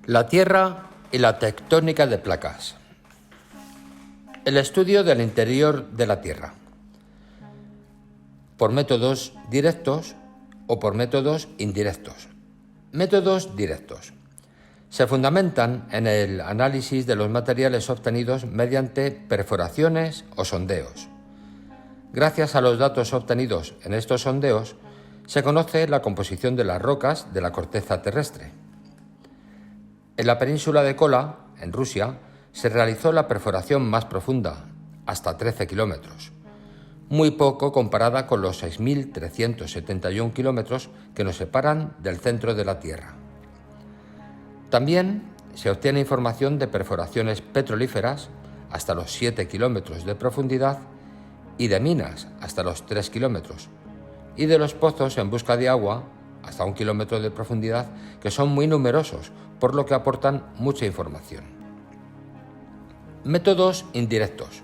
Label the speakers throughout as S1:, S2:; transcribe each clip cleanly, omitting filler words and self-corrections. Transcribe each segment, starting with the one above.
S1: La Tierra y la tectónica de placas. El estudio del interior de la Tierra, por métodos directos o por métodos indirectos. Métodos directos. Se fundamentan en el análisis de los materiales obtenidos mediante perforaciones o sondeos. Gracias a los datos obtenidos en estos sondeos, se conoce la composición de las rocas de la corteza terrestre. En la península de Kola, en Rusia, se realizó la perforación más profunda, hasta 13 kilómetros, muy poco comparada con los 6.371 kilómetros que nos separan del centro de la Tierra. También se obtiene información de perforaciones petrolíferas hasta los 7 kilómetros de profundidad y de minas hasta los 3 kilómetros, y de los pozos en busca de agua hasta 1 kilómetro de profundidad, que son muy numerosos, por lo que aportan mucha información. Métodos indirectos.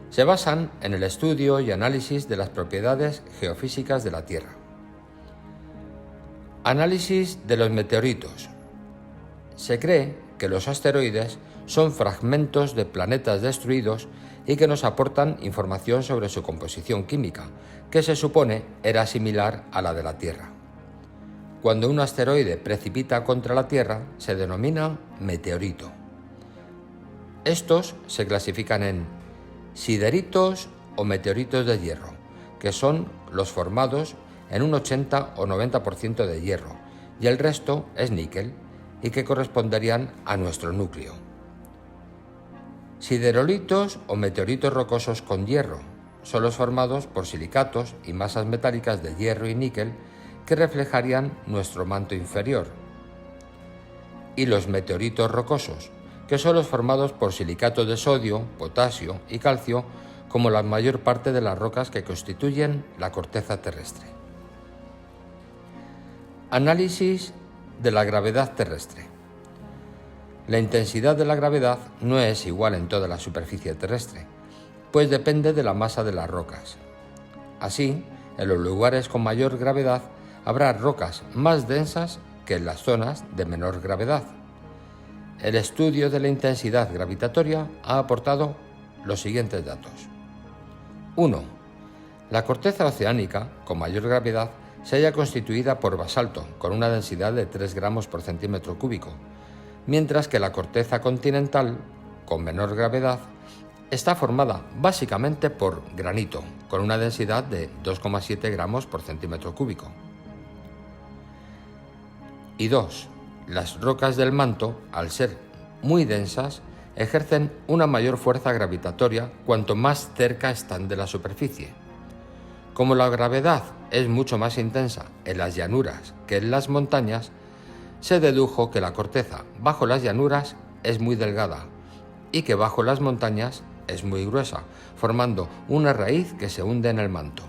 S1: Se basan en el estudio y análisis de las propiedades geofísicas de la Tierra. Análisis de los meteoritos. Se cree que los asteroides son fragmentos de planetas destruidos y que nos aportan información sobre su composición química, que se supone era similar a la de la Tierra. Cuando un asteroide precipita contra la Tierra, se denomina meteorito. Estos se clasifican en sideritos o meteoritos de hierro, que son los formados en un 80 o 90% de hierro, y el resto es níquel, y que corresponderían a nuestro núcleo. Siderolitos o meteoritos rocosos con hierro son los formados por silicatos y masas metálicas de hierro y níquel que reflejarían nuestro manto inferior. Y los meteoritos rocosos, que son los formados por silicatos de sodio, potasio y calcio, como la mayor parte de las rocas que constituyen la corteza terrestre. Análisis de la gravedad terrestre. La intensidad de la gravedad no es igual en toda la superficie terrestre, pues depende de la masa de las rocas. Así, en los lugares con mayor gravedad habrá rocas más densas que en las zonas de menor gravedad. El estudio de la intensidad gravitatoria ha aportado los siguientes datos. 1. La corteza oceánica con mayor gravedad se halla constituida por basalto con una densidad de 3 gramos por centímetro cúbico, mientras que la corteza continental con menor gravedad está formada básicamente por granito con una densidad de 2,7 gramos por centímetro cúbico. Y 2. Las rocas del manto, al ser muy densas, ejercen una mayor fuerza gravitatoria cuanto más cerca están de la superficie. Como la gravedad es mucho más intensa en las llanuras que en las montañas, se dedujo que la corteza bajo las llanuras es muy delgada y que bajo las montañas es muy gruesa, formando una raíz que se hunde en el manto.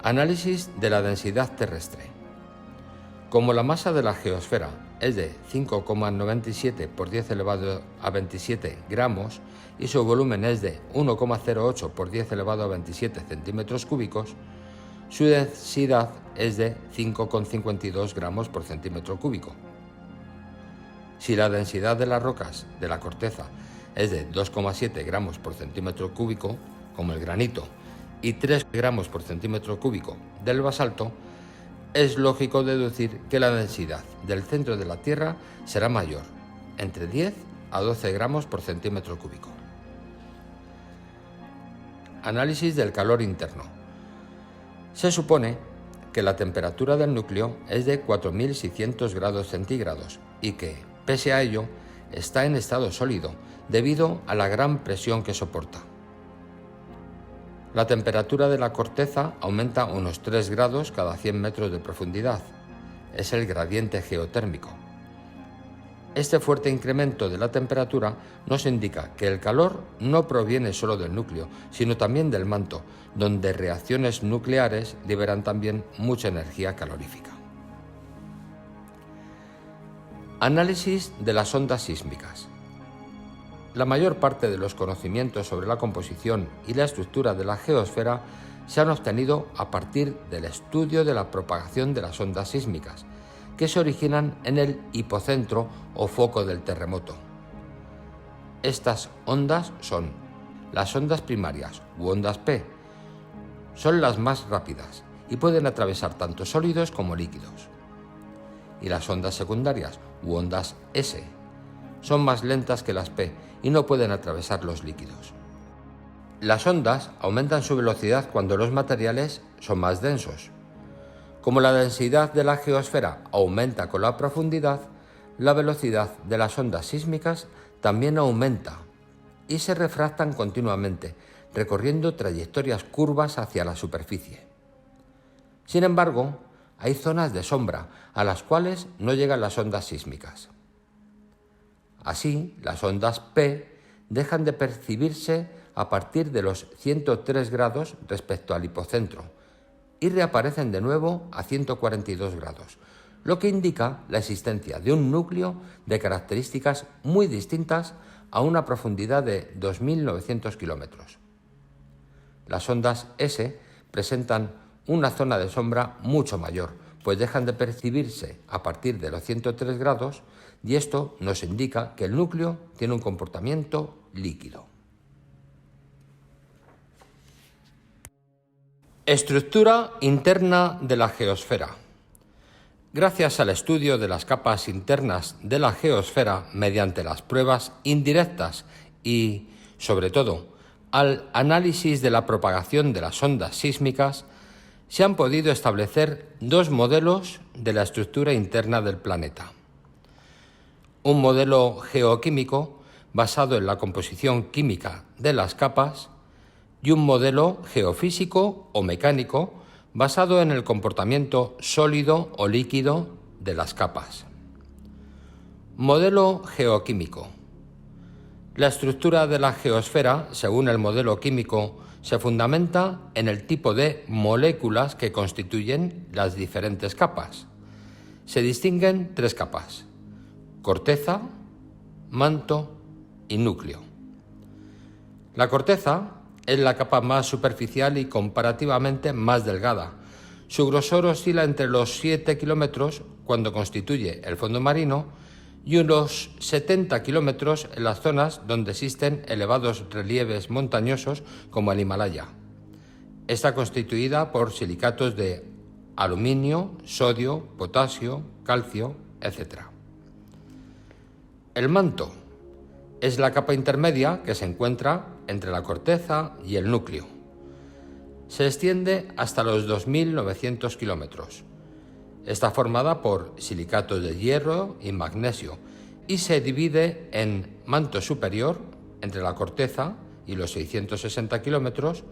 S1: Análisis de la densidad terrestre. Como la masa de la geosfera es de 5,97 por 10 elevado a 27 gramos y su volumen es de 1,08 por 10 elevado a 27 centímetros cúbicos, su densidad es de 5,52 gramos por centímetro cúbico. Si la densidad de las rocas de la corteza es de 2,7 gramos por centímetro cúbico, como el granito, y 3 gramos por centímetro cúbico del basalto, es lógico deducir que la densidad del centro de la Tierra será mayor, entre 10 a 12 gramos por centímetro cúbico. Análisis del calor interno. Se supone que la temperatura del núcleo es de 4.600 grados centígrados y que, pese a ello, está en estado sólido debido a la gran presión que soporta. La temperatura de la corteza aumenta unos 3 grados cada 100 metros de profundidad. Es el gradiente geotérmico. Este fuerte incremento de la temperatura nos indica que el calor no proviene solo del núcleo, sino también del manto, donde reacciones nucleares liberan también mucha energía calorífica. Análisis de las ondas sísmicas. La mayor parte de los conocimientos sobre la composición y la estructura de la geosfera se han obtenido a partir del estudio de la propagación de las ondas sísmicas, que se originan en el hipocentro o foco del terremoto. Estas ondas son las ondas primarias u ondas P. Son las más rápidas y pueden atravesar tanto sólidos como líquidos. Y las ondas secundarias u ondas S son más lentas que las P y no pueden atravesar los líquidos. Las ondas aumentan su velocidad cuando los materiales son más densos. Como la densidad de la geosfera aumenta con la profundidad, la velocidad de las ondas sísmicas también aumenta y se refractan continuamente, recorriendo trayectorias curvas hacia la superficie. Sin embargo, hay zonas de sombra a las cuales no llegan las ondas sísmicas. Así, las ondas P dejan de percibirse a partir de los 103 grados respecto al hipocentro y reaparecen de nuevo a 142 grados, lo que indica la existencia de un núcleo de características muy distintas a una profundidad de 2.900 kilómetros. Las ondas S presentan una zona de sombra mucho mayor, pues dejan de percibirse a partir de los 103 grados y esto nos indica que el núcleo tiene un comportamiento líquido. Estructura interna de la geosfera. Gracias al estudio de las capas internas de la geosfera mediante las pruebas indirectas y, sobre todo, al análisis de la propagación de las ondas sísmicas, se han podido establecer dos modelos de la estructura interna del planeta. Un modelo geoquímico basado en la composición química de las capas y un modelo geofísico o mecánico basado en el comportamiento sólido o líquido de las capas. Modelo geoquímico. La estructura de la geosfera, según el modelo químico, se fundamenta en el tipo de moléculas que constituyen las diferentes capas. Se distinguen tres capas: corteza, manto y núcleo. La corteza es la capa más superficial y comparativamente más delgada. Su grosor oscila entre los 7 kilómetros cuando constituye el fondo marino y unos 70 kilómetros en las zonas donde existen elevados relieves montañosos como el Himalaya. Está constituida por silicatos de aluminio, sodio, potasio, calcio, etc. El manto es la capa intermedia que se encuentra entre la corteza y el núcleo. Se extiende hasta los 2.900 kilómetros. Está formada por silicatos de hierro y magnesio y se divide en manto superior, entre la corteza y los 660 kilómetros,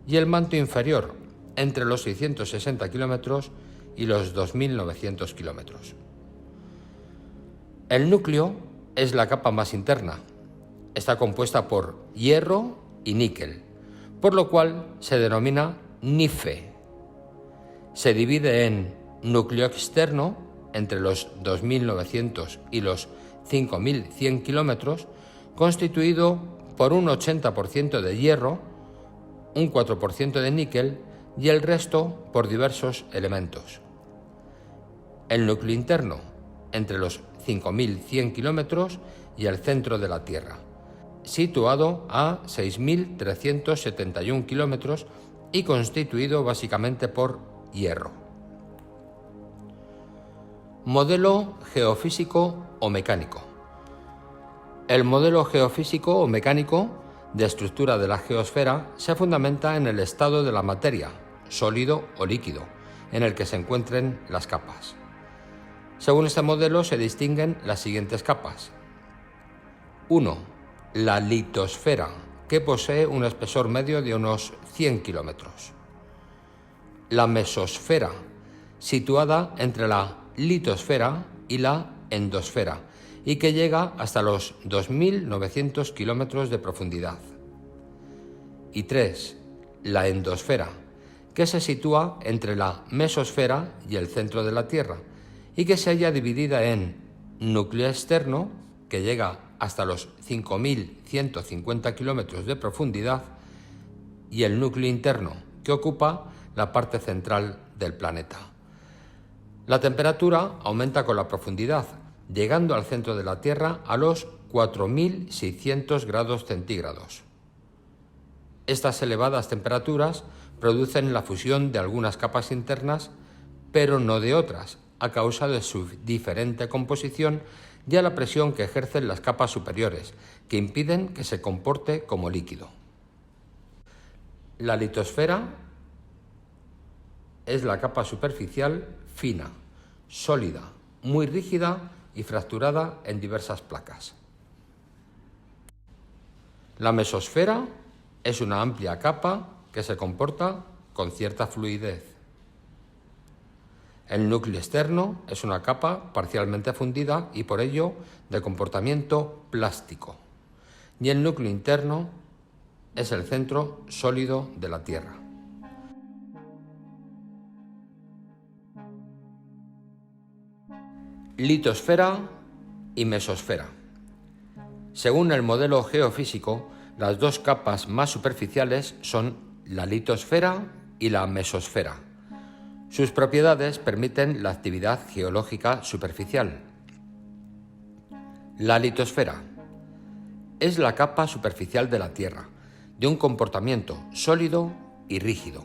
S1: y el manto inferior, entre los 660 kilómetros y los 2.900 kilómetros. El núcleo es la capa más interna. Está compuesta por hierro y níquel, por lo cual se denomina NIFE. Se divide en núcleo externo, entre los 2.900 y los 5.100 kilómetros, constituido por un 80% de hierro, un 4% de níquel y el resto por diversos elementos. El núcleo interno, entre los 5.100 kilómetros y el centro de la Tierra, situado a 6.371 kilómetros y constituido básicamente por hierro. Modelo geofísico o mecánico. El modelo geofísico o mecánico de estructura de la geosfera se fundamenta en el estado de la materia, sólido o líquido, en el que se encuentren las capas. Según este modelo se distinguen las siguientes capas. 1. La litosfera, que posee un espesor medio de unos 100 kilómetros. La mesosfera, situada entre la litosfera y la endosfera, y que llega hasta los 2.900 kilómetros de profundidad. Y 3. La endosfera, que se sitúa entre la mesosfera y el centro de la Tierra, y que se halla dividida en núcleo externo, que llega hasta los 5.150 kilómetros de profundidad, y el núcleo interno, que ocupa la parte central del planeta. La temperatura aumenta con la profundidad, llegando al centro de la Tierra a los 4.600 grados centígrados. Estas elevadas temperaturas producen la fusión de algunas capas internas, pero no de otras, a causa de su diferente composición y a la presión que ejercen las capas superiores, que impiden que se comporte como líquido. La litosfera es la capa superficial fina, sólida, muy rígida y fracturada en diversas placas. La mesosfera es una amplia capa que se comporta con cierta fluidez. El núcleo externo es una capa parcialmente fundida y por ello de comportamiento plástico. Y el núcleo interno es el centro sólido de la Tierra. Litosfera y mesosfera. Según el modelo geofísico, las dos capas más superficiales son la litosfera y la mesosfera. Sus propiedades permiten la actividad geológica superficial. La litosfera es la capa superficial de la Tierra, de un comportamiento sólido y rígido.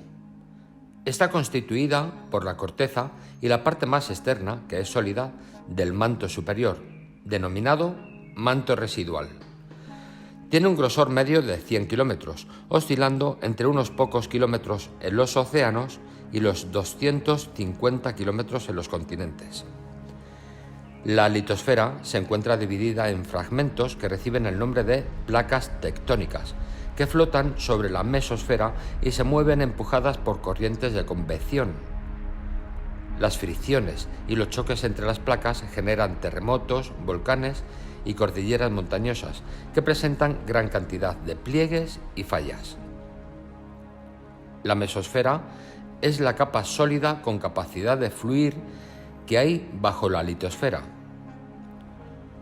S1: Está constituida por la corteza y la parte más externa, que es sólida, del manto superior, denominado manto residual. Tiene un grosor medio de 100 kilómetros, oscilando entre unos pocos kilómetros en los océanos y los 250 kilómetros en los continentes. La litosfera se encuentra dividida en fragmentos que reciben el nombre de placas tectónicas, que flotan sobre la mesosfera y se mueven empujadas por corrientes de convección. Las fricciones y los choques entre las placas generan terremotos, volcanes y cordilleras montañosas que presentan gran cantidad de pliegues y fallas. La mesosfera es la capa sólida con capacidad de fluir que hay bajo la litosfera.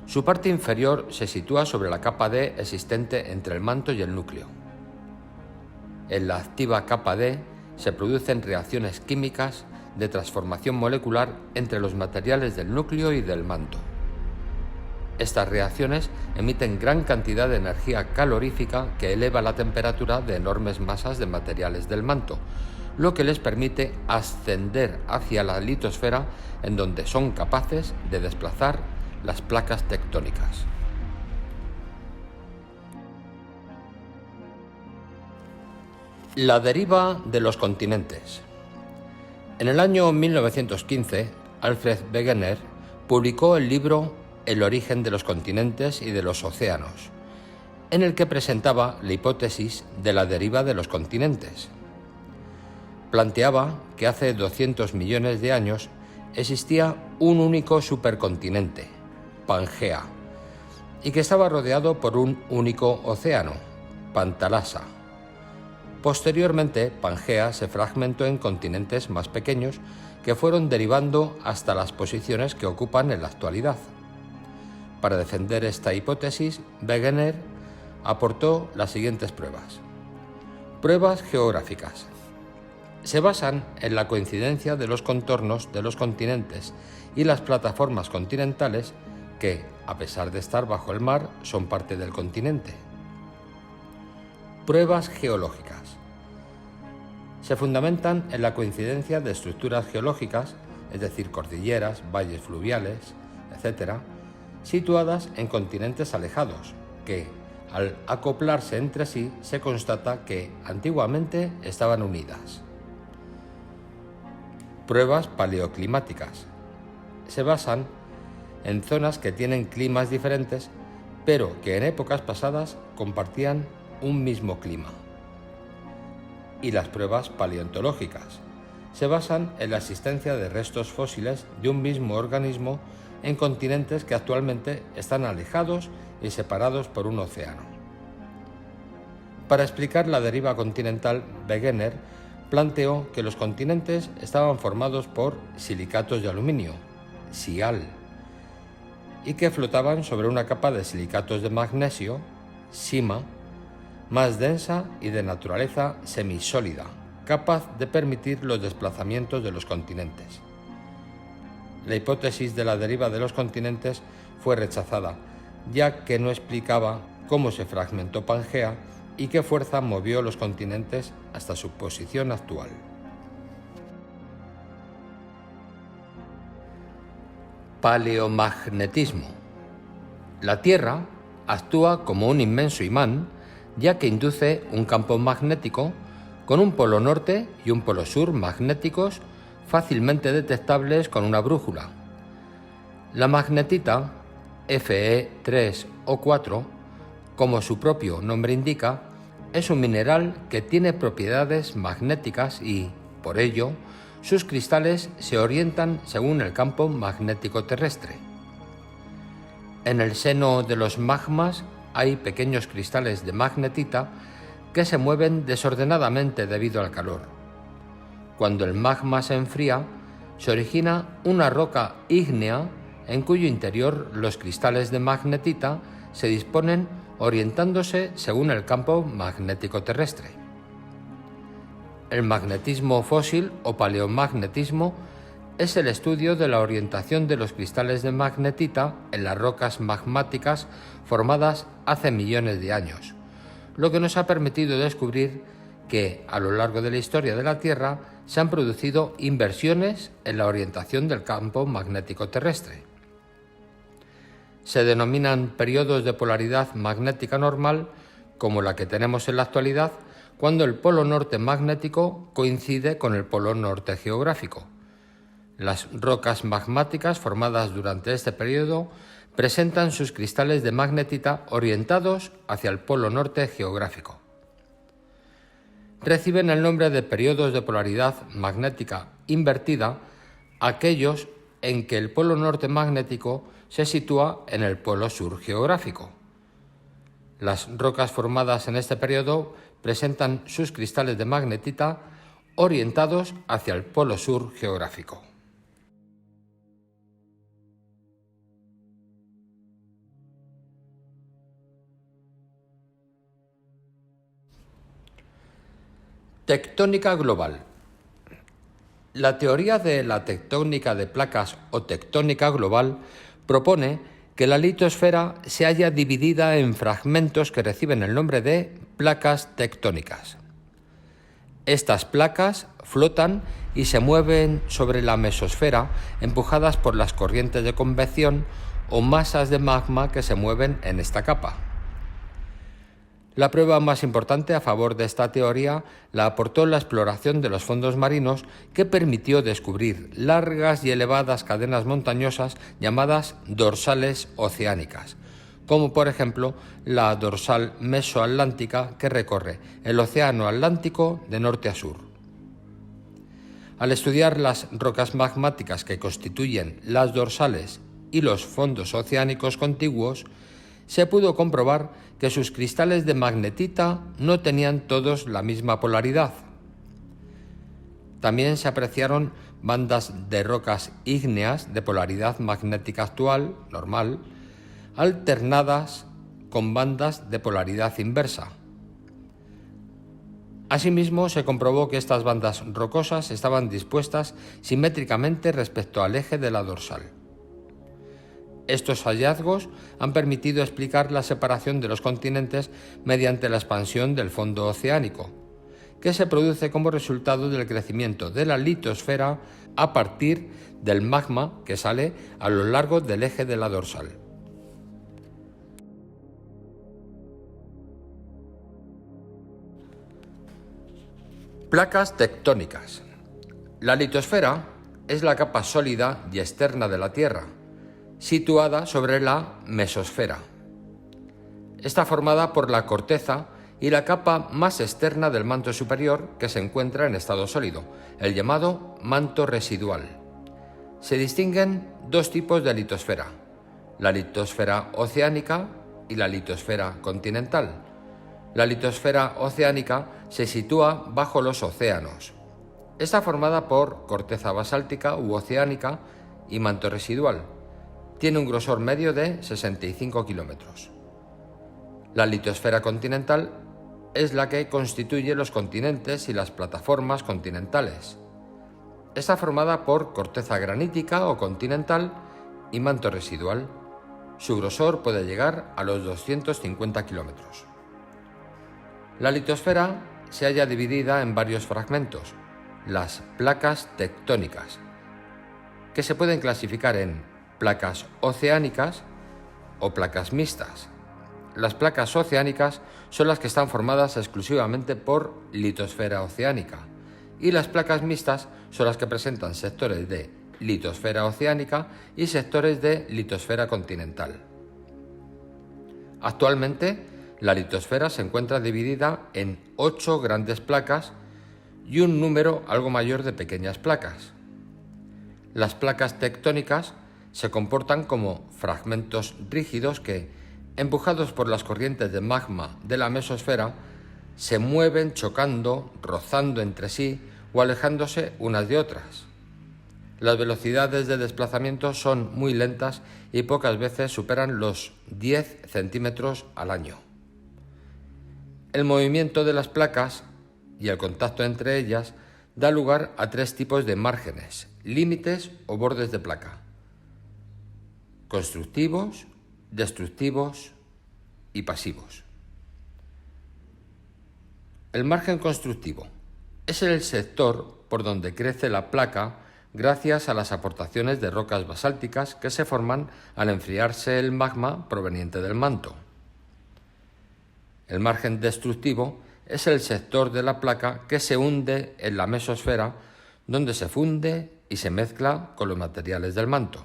S1: Su parte inferior se sitúa sobre la capa D existente entre el manto y el núcleo. En la activa capa D se producen reacciones químicas de transformación molecular entre los materiales del núcleo y del manto. Estas reacciones emiten gran cantidad de energía calorífica que eleva la temperatura de enormes masas de materiales del manto, lo que les permite ascender hacia la litosfera, en donde son capaces de desplazar las placas tectónicas. La deriva de los continentes. En el año 1915, Alfred Wegener publicó el libro El origen de los continentes y de los océanos, en el que presentaba la hipótesis de la deriva de los continentes. Planteaba que hace 200 millones de años existía un único supercontinente, Pangea, y que estaba rodeado por un único océano, Pantalasa. Posteriormente, Pangea se fragmentó en continentes más pequeños que fueron derivando hasta las posiciones que ocupan en la actualidad. Para defender esta hipótesis, Wegener aportó las siguientes pruebas. Pruebas geográficas. Se basan en la coincidencia de los contornos de los continentes y las plataformas continentales que, a pesar de estar bajo el mar, son parte del continente. Pruebas geológicas. Se fundamentan en la coincidencia de estructuras geológicas, es decir, cordilleras, valles fluviales, etc., situadas en continentes alejados, que, al acoplarse entre sí, se constata que antiguamente estaban unidas. Pruebas paleoclimáticas. Se basan en zonas que tienen climas diferentes, pero que en épocas pasadas compartían un mismo clima. Y las pruebas paleontológicas. Se basan en la existencia de restos fósiles de un mismo organismo en continentes que actualmente están alejados y separados por un océano. Para explicar la deriva continental, Wegener planteó que los continentes estaban formados por silicatos de aluminio, SiAl, y que flotaban sobre una capa de silicatos de magnesio, SiMa, más densa y de naturaleza semisólida, capaz de permitir los desplazamientos de los continentes. La hipótesis de la deriva de los continentes fue rechazada, ya que no explicaba cómo se fragmentó Pangea y qué fuerza movió los continentes hasta su posición actual. Paleomagnetismo. La Tierra actúa como un inmenso imán, ya que induce un campo magnético con un polo norte y un polo sur magnéticos fácilmente detectables con una brújula. La magnetita, Fe3 o 4, como su propio nombre indica, es un mineral que tiene propiedades magnéticas y, por ello, sus cristales se orientan según el campo magnético terrestre. En el seno de los magmas hay pequeños cristales de magnetita que se mueven desordenadamente debido al calor. Cuando el magma se enfría, se origina una roca ígnea en cuyo interior los cristales de magnetita se disponen orientándose según el campo magnético terrestre. El magnetismo fósil o paleomagnetismo es el estudio de la orientación de los cristales de magnetita en las rocas magmáticas formadas hace millones de años, lo que nos ha permitido descubrir que, a lo largo de la historia de la Tierra, se han producido inversiones en la orientación del campo magnético terrestre. Se denominan periodos de polaridad magnética normal, como la que tenemos en la actualidad, cuando el polo norte magnético coincide con el polo norte geográfico. Las rocas magmáticas formadas durante este periodo presentan sus cristales de magnetita orientados hacia el polo norte geográfico. Reciben el nombre de periodos de polaridad magnética invertida aquellos en que el polo norte magnético se sitúa en el polo sur geográfico. Las rocas formadas en este periodo presentan sus cristales de magnetita orientados hacia el polo sur geográfico. Tectónica global. La teoría de la tectónica de placas o tectónica global propone que la litosfera se halla dividida en fragmentos que reciben el nombre de placas tectónicas. Estas placas flotan y se mueven sobre la mesosfera empujadas por las corrientes de convección o masas de magma que se mueven en esta capa. La prueba más importante a favor de esta teoría la aportó la exploración de los fondos marinos, que permitió descubrir largas y elevadas cadenas montañosas llamadas dorsales oceánicas, como por ejemplo la dorsal mesoatlántica que recorre el océano Atlántico de norte a sur. Al estudiar las rocas magmáticas que constituyen las dorsales y los fondos oceánicos contiguos, se pudo comprobar que sus cristales de magnetita no tenían todos la misma polaridad. También se apreciaron bandas de rocas ígneas de polaridad magnética actual, normal, alternadas con bandas de polaridad inversa. Asimismo, se comprobó que estas bandas rocosas estaban dispuestas simétricamente respecto al eje de la dorsal. Estos hallazgos han permitido explicar la separación de los continentes mediante la expansión del fondo oceánico, que se produce como resultado del crecimiento de la litosfera a partir del magma que sale a lo largo del eje de la dorsal. Placas tectónicas. La litosfera es la capa sólida y externa de la Tierra, situada sobre la mesosfera. Está formada por la corteza y la capa más externa del manto superior, que se encuentra en estado sólido, el llamado manto residual. Se distinguen dos tipos de litosfera: la litosfera oceánica y la litosfera continental. La litosfera oceánica se sitúa bajo los océanos. Está formada por corteza basáltica u oceánica y manto residual. Tiene un grosor medio de 65 kilómetros. La litosfera continental es la que constituye los continentes y las plataformas continentales. Está formada por corteza granítica o continental y manto residual. Su grosor puede llegar a los 250 kilómetros. La litosfera se halla dividida en varios fragmentos, las placas tectónicas, que se pueden clasificar en placas oceánicas o placas mixtas. Las placas oceánicas son las que están formadas exclusivamente por litosfera oceánica y las placas mixtas son las que presentan sectores de litosfera oceánica y sectores de litosfera continental. Actualmente, la litosfera se encuentra dividida en 8 grandes placas y un número algo mayor de pequeñas placas. Las placas tectónicas se comportan como fragmentos rígidos que, empujados por las corrientes de magma de la mesosfera, se mueven chocando, rozando entre sí o alejándose unas de otras. Las velocidades de desplazamiento son muy lentas y pocas veces superan los 10 centímetros al año. El movimiento de las placas y el contacto entre ellas da lugar a 3 tipos de márgenes, límites o bordes de placa: constructivos, destructivos y pasivos. El margen constructivo es el sector por donde crece la placa gracias a las aportaciones de rocas basálticas que se forman al enfriarse el magma proveniente del manto. El margen destructivo es el sector de la placa que se hunde en la mesosfera, donde se funde y se mezcla con los materiales del manto.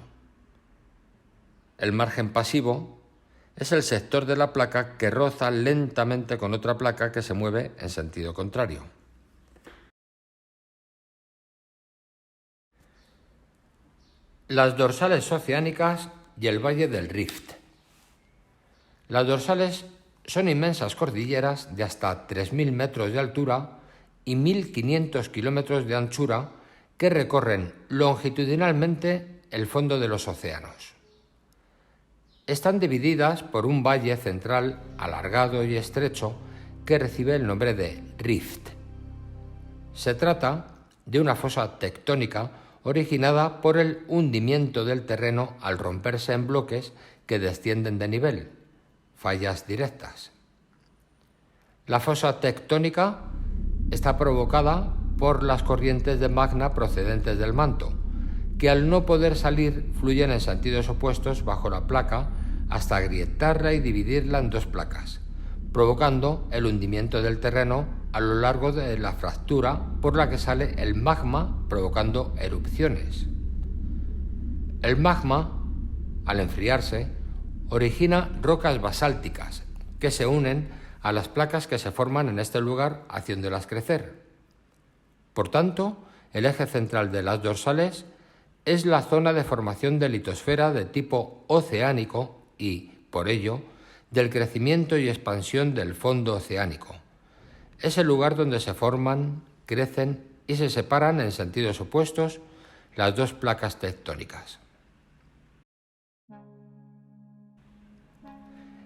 S1: El margen pasivo es el sector de la placa que roza lentamente con otra placa que se mueve en sentido contrario. Las dorsales oceánicas y el Valle del Rift. Las dorsales son inmensas cordilleras de hasta 3.000 metros de altura y 1.500 kilómetros de anchura que recorren longitudinalmente el fondo de los océanos. Están divididas por un valle central alargado y estrecho que recibe el nombre de rift. Se trata de una fosa tectónica originada por el hundimiento del terreno al romperse en bloques que descienden de nivel, fallas directas. La fosa tectónica está provocada por las corrientes de magma procedentes del manto, que al no poder salir fluyen en sentidos opuestos bajo la placa hasta agrietarla y dividirla en 2 placas, provocando el hundimiento del terreno a lo largo de la fractura por la que sale el magma, provocando erupciones. El magma, al enfriarse, origina rocas basálticas que se unen a las placas que se forman en este lugar haciéndolas crecer. Por tanto, el eje central de las dorsales es la zona de formación de litosfera de tipo oceánico y, por ello, del crecimiento y expansión del fondo oceánico. Es el lugar donde se forman, crecen y se separan en sentidos opuestos las 2 placas tectónicas.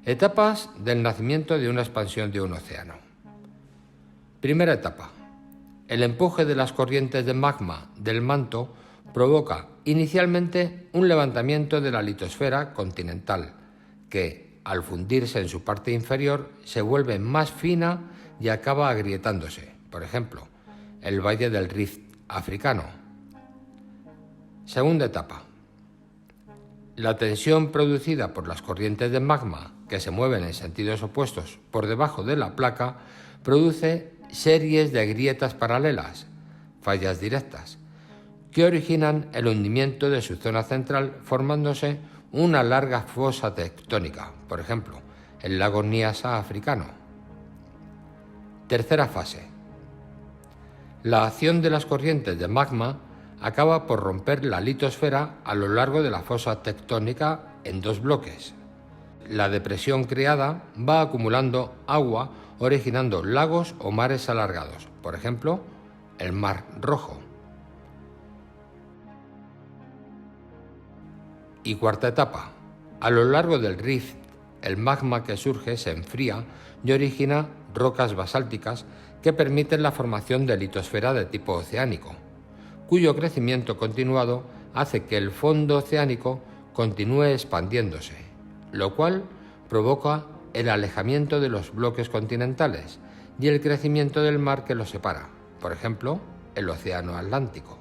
S1: Etapas del nacimiento de una expansión de un océano. Primera etapa. El empuje de las corrientes de magma del manto provoca inicialmente un levantamiento de la litosfera continental, que, al fundirse en su parte inferior, se vuelve más fina y acaba agrietándose. Por ejemplo, el Valle del Rift africano. Segunda etapa. La tensión producida por las corrientes de magma que se mueven en sentidos opuestos por debajo de la placa produce series de grietas paralelas, fallas directas, que originan el hundimiento de su zona central formándose una larga fosa tectónica, por ejemplo, el lago Nyasa africano. Tercera fase. La acción de las corrientes de magma acaba por romper la litosfera a lo largo de la fosa tectónica en 2 bloques. La depresión creada va acumulando agua, originando lagos o mares alargados, por ejemplo, el Mar Rojo. Y cuarta etapa. A lo largo del rift, el magma que surge se enfría y origina rocas basálticas que permiten la formación de litosfera de tipo oceánico, cuyo crecimiento continuado hace que el fondo oceánico continúe expandiéndose, lo cual provoca el alejamiento de los bloques continentales y el crecimiento del mar que los separa, por ejemplo, el Océano Atlántico.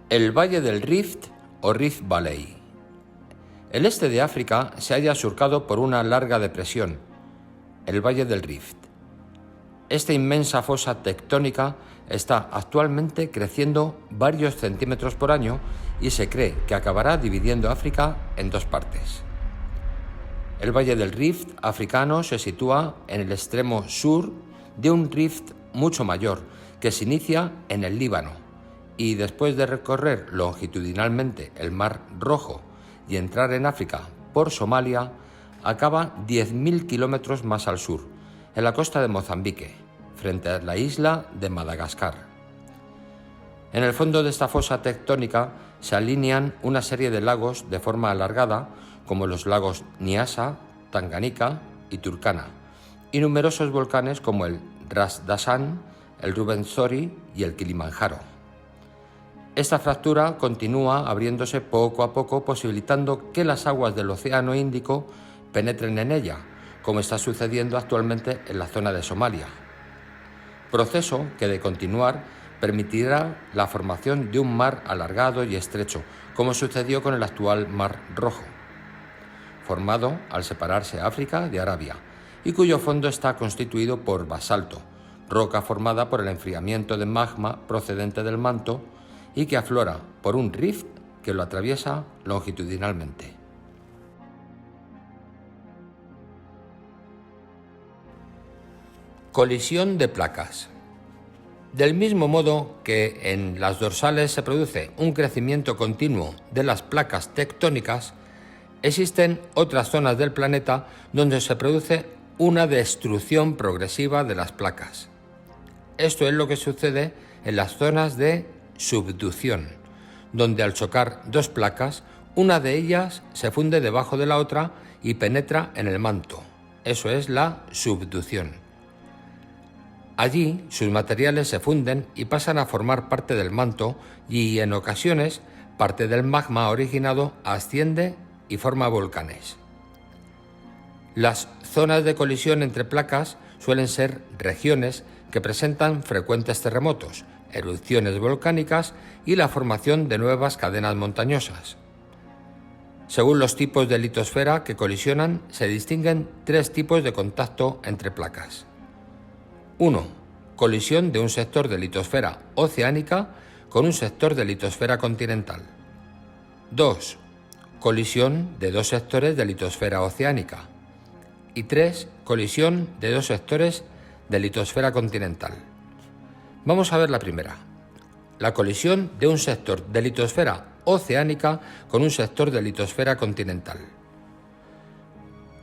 S1: El Valle del Rift o Rift Valley. El este de África se halla surcado por una larga depresión, el Valle del Rift. Esta inmensa fosa tectónica está actualmente creciendo varios centímetros por año y se cree que acabará dividiendo África en dos partes. El Valle del Rift africano se sitúa en el extremo sur de un rift mucho mayor que se inicia en el Líbano y después de recorrer longitudinalmente el Mar Rojo y entrar en África por Somalia, acaba 10.000 kilómetros más al sur, en la costa de Mozambique, frente a la isla de Madagascar. En el fondo de esta fosa tectónica se alinean una serie de lagos de forma alargada, como los lagos Nyassa, Tanganika y Turkana, y numerosos volcanes como el Ras Dassan, el Ruwenzori y el Kilimanjaro. Esta fractura continúa abriéndose poco a poco, posibilitando que las aguas del Océano Índico penetren en ella, como está sucediendo actualmente en la zona de Somalia. Proceso que, de continuar, permitirá la formación de un mar alargado y estrecho, como sucedió con el actual Mar Rojo, formado al separarse África de Arabia, y cuyo fondo está constituido por basalto, roca formada por el enfriamiento de magma procedente del manto y que aflora por un rift que lo atraviesa longitudinalmente. Colisión de placas. Del mismo modo que en las dorsales se produce un crecimiento continuo de las placas tectónicas, existen otras zonas del planeta donde se produce una destrucción progresiva de las placas. Esto es lo que sucede en las zonas de subducción, donde al chocar dos placas, una de ellas se funde debajo de la otra y penetra en el manto. Eso es la subducción. Allí sus materiales se funden y pasan a formar parte del manto y en ocasiones parte del magma originado asciende y forma volcanes. Las zonas de colisión entre placas suelen ser regiones que presentan frecuentes terremotos, erupciones volcánicas y la formación de nuevas cadenas montañosas. Según los tipos de litosfera que colisionan, se distinguen tres tipos de contacto entre placas. 1. Colisión de un sector de litosfera oceánica con un sector de litosfera continental. 2. Colisión de dos sectores de litosfera oceánica. Y 3. Colisión de dos sectores de litosfera continental. Vamos a ver la primera. La colisión de un sector de litosfera oceánica con un sector de litosfera continental.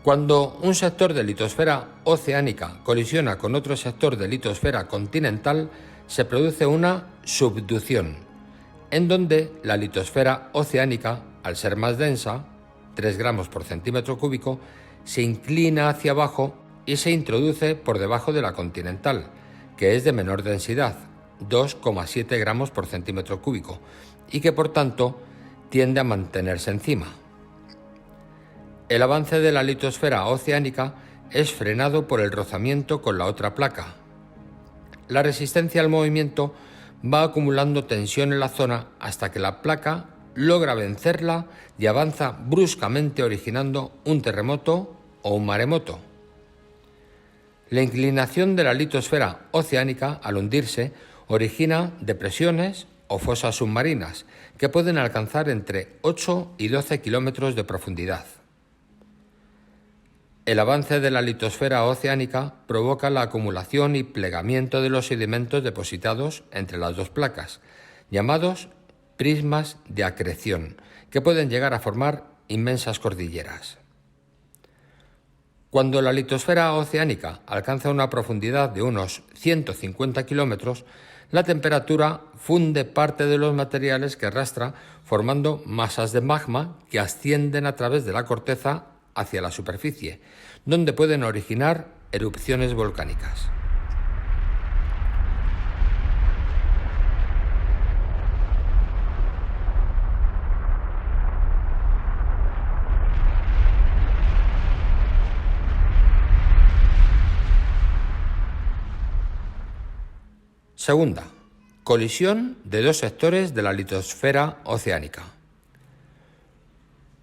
S1: Cuando un sector de litosfera oceánica colisiona con otro sector de litosfera continental, se produce una subducción, en donde la litosfera oceánica, al ser más densa, 3 gramos por centímetro cúbico, se inclina hacia abajo y se introduce por debajo de la continental, que es de menor densidad, 2,7 gramos por centímetro cúbico, y que por tanto tiende a mantenerse encima. El avance de la litosfera oceánica es frenado por el rozamiento con la otra placa. La resistencia al movimiento va acumulando tensión en la zona hasta que la placa logra vencerla y avanza bruscamente, originando un terremoto o un maremoto. La inclinación de la litosfera oceánica al hundirse origina depresiones o fosas submarinas que pueden alcanzar entre 8 y 12 kilómetros de profundidad. El avance de la litosfera oceánica provoca la acumulación y plegamiento de los sedimentos depositados entre las dos placas, llamados prismas de acreción, que pueden llegar a formar inmensas cordilleras. Cuando la litosfera oceánica alcanza una profundidad de unos 150 kilómetros, la temperatura funde parte de los materiales que arrastra, formando masas de magma que ascienden a través de la corteza hacia la superficie, donde pueden originar erupciones volcánicas. Segunda, colisión de dos sectores de la litosfera oceánica.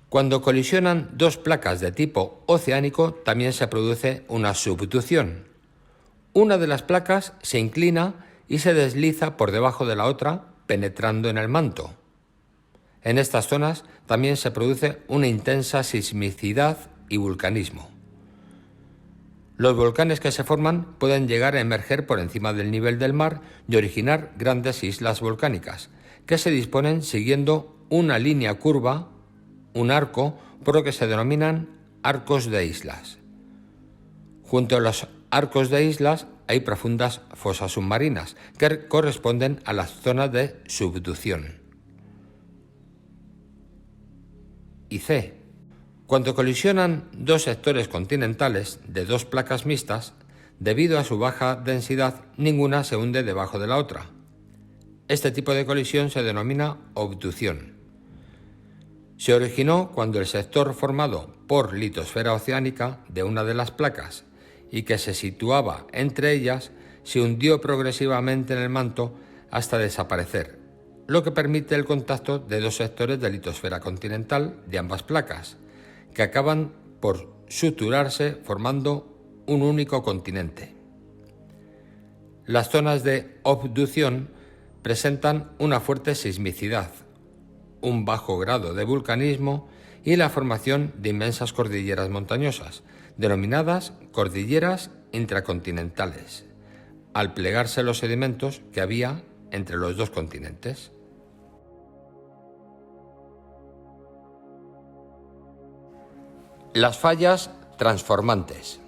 S1: Cuando colisionan dos placas de tipo oceánico, también se produce una subducción. Una de las placas se inclina y se desliza por debajo de la otra, penetrando en el manto. En estas zonas también se produce una intensa sismicidad y vulcanismo. Los volcanes que se forman pueden llegar a emerger por encima del nivel del mar y originar grandes islas volcánicas, que se disponen siguiendo una línea curva, un arco, por lo que se denominan arcos de islas. Junto a los arcos de islas hay profundas fosas submarinas, que corresponden a las zonas de subducción. Y C. Cuando colisionan dos sectores continentales de dos placas mixtas, debido a su baja densidad, ninguna se hunde debajo de la otra. Este tipo de colisión se denomina obducción. Se originó cuando el sector formado por litosfera oceánica de una de las placas y que se situaba entre ellas se hundió progresivamente en el manto hasta desaparecer, lo que permite el contacto de dos sectores de litosfera continental de ambas placas, que acaban por suturarse formando un único continente. Las zonas de obducción presentan una fuerte sismicidad, un bajo grado de vulcanismo y la formación de inmensas cordilleras montañosas, denominadas cordilleras intracontinentales, al plegarse los sedimentos que había entre los dos continentes. Las fallas transformantes.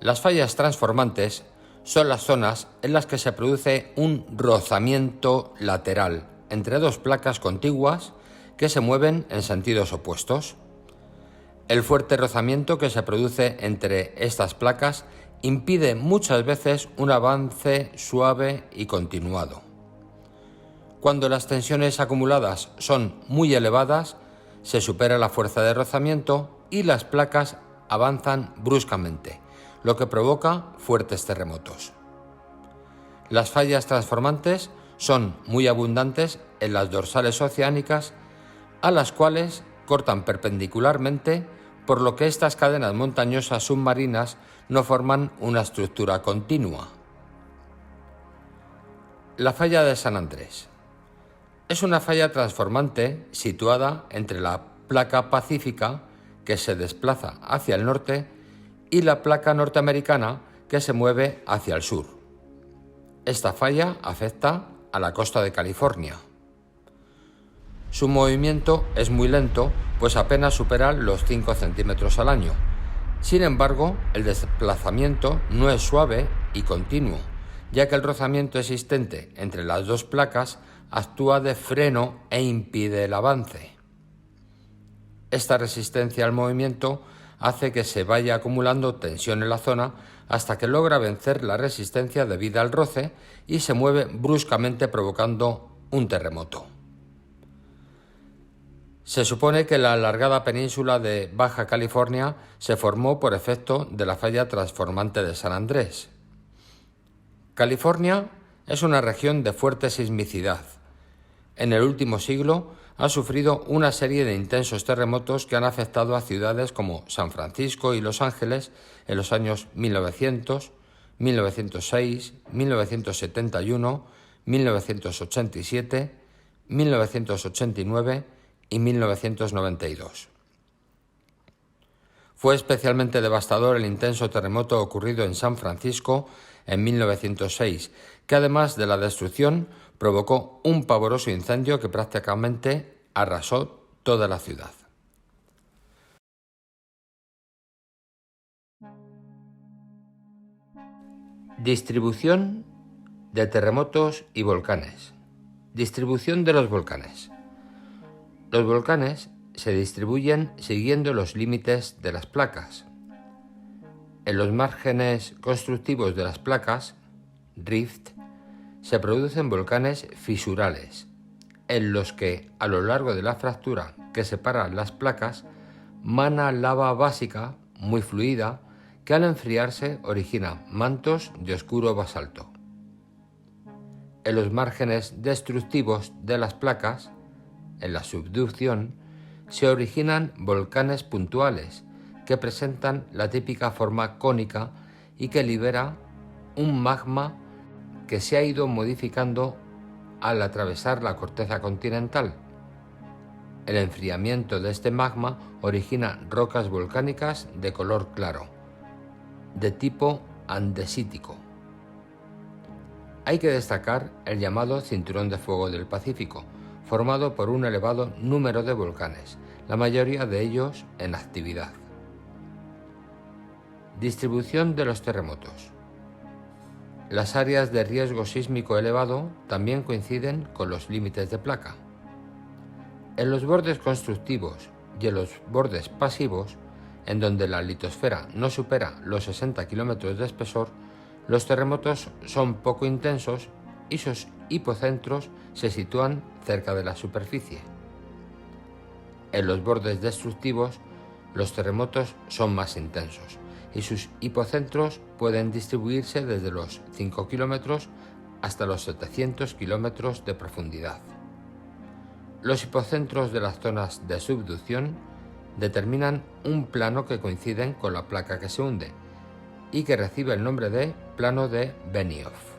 S1: Las fallas transformantes son las zonas en las que se produce un rozamiento lateral entre dos placas contiguas que se mueven en sentidos opuestos. El fuerte rozamiento que se produce entre estas placas impide muchas veces un avance suave y continuado. Cuando las tensiones acumuladas son muy elevadas, se supera la fuerza de rozamiento y las placas avanzan bruscamente, lo que provoca fuertes terremotos. Las fallas transformantes son muy abundantes en las dorsales oceánicas, a las cuales cortan perpendicularmente, por lo que estas cadenas montañosas submarinas no forman una estructura continua. La falla de San Andrés es una falla transformante situada entre la placa pacífica, que se desplaza hacia el norte, y la placa norteamericana, que se mueve hacia el sur. Esta falla afecta a la costa de California. Su movimiento es muy lento, pues apenas supera los 5 centímetros al año. Sin embargo, el desplazamiento no es suave y continuo, ya que el rozamiento existente entre las dos placas actúa de freno e impide el avance. Esta resistencia al movimiento hace que se vaya acumulando tensión en la zona hasta que logra vencer la resistencia debida al roce y se mueve bruscamente, provocando un terremoto. Se supone que la alargada península de Baja California se formó por efecto de la falla transformante de San Andrés. California es una región de fuerte sismicidad. En el último siglo ha sufrido una serie de intensos terremotos que han afectado a ciudades como San Francisco y Los Ángeles en los años 1900, 1906, 1971, 1987, 1989 y 1992. Fue especialmente devastador el intenso terremoto ocurrido en San Francisco en 1906, que además de la destrucción provocó un pavoroso incendio que prácticamente arrasó toda la ciudad. Distribución de terremotos y volcanes. Distribución de los volcanes. Los volcanes se distribuyen siguiendo los límites de las placas. En los márgenes constructivos de las placas, rift, se producen volcanes fisurales, en los que, a lo largo de la fractura que separa las placas, mana lava básica muy fluida que al enfriarse origina mantos de oscuro basalto. En los márgenes destructivos de las placas, en la subducción, se originan volcanes puntuales que presentan la típica forma cónica y que libera un magma que se ha ido modificando al atravesar la corteza continental. El enfriamiento de este magma origina rocas volcánicas de color claro, de tipo andesítico. Hay que destacar el llamado Cinturón de Fuego del Pacífico, formado por un elevado número de volcanes, la mayoría de ellos en actividad. Distribución de los terremotos. Las áreas de riesgo sísmico elevado también coinciden con los límites de placa. En los bordes constructivos y en los bordes pasivos, en donde la litosfera no supera los 60 kilómetros de espesor, los terremotos son poco intensos y sus hipocentros se sitúan cerca de la superficie. En los bordes destructivos, los terremotos son más intensos y sus hipocentros pueden distribuirse desde los 5 kilómetros hasta los 700 kilómetros de profundidad. Los hipocentros de las zonas de subducción determinan un plano que coincide con la placa que se hunde y que recibe el nombre de plano de Benioff.